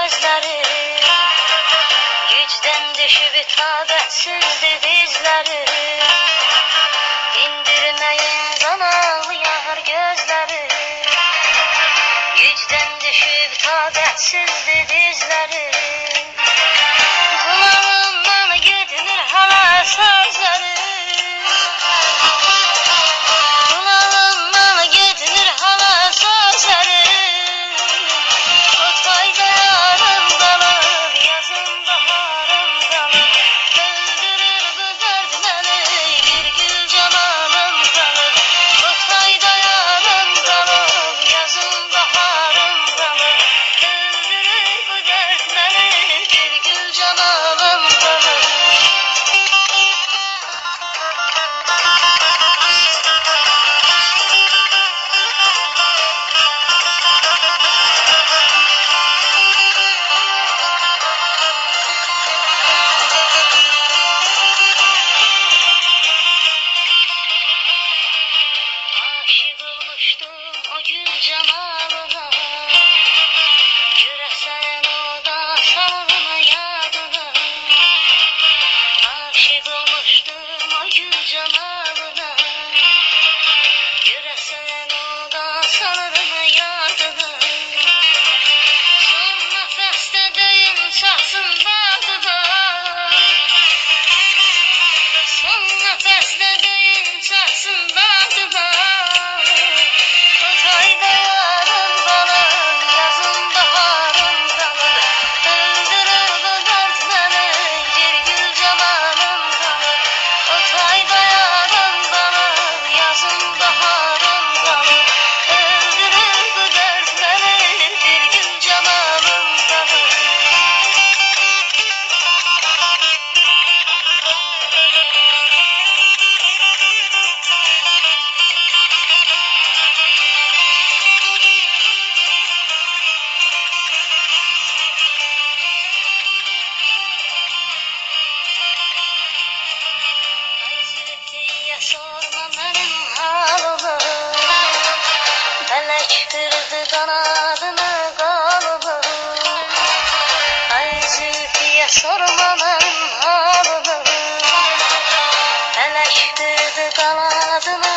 gözleri, gücden düşüp taqətsizdir dizləri. İndirməyin zanağıyar gözləri, gücdən düşüp taqətsizdir dizləri. Qulağımdan getmir hala sözləri, qulağımdan getmir hala sözləri. Otayda yarım qalıb, yazın baharım qalıb, öldürür bu dərd məni, bir gül camalım qalıb. Otayda yarım qalıb, yazın baharım qalıb, öldürür bu dərd məni, bir gül camalım qalıb. Aşık olmuştum o gül camalına, görəsən o da salırmı yadına. Aşık olmuştum o gül camalına, görəsən o da salırmı yadına. Son nəfəsdə döyüm çatsın bağdıma, son nəfəsdə döyüm çatsın bağdıma. Otayda yarım qalıb, yazın baharım qalıb, öldürür bu dərd məni, bir gül camalım qalıb. Otayda yarım qalıb, yazın baharım qalıb, öldürür bu dərd məni, bir gül camalım qalıb. Ay zülfiyə sorma mənim halımı, fələk qırdı qanadını qalımı. Ay zülfiyə sorma mənim halımı, fələk qırdı qanadını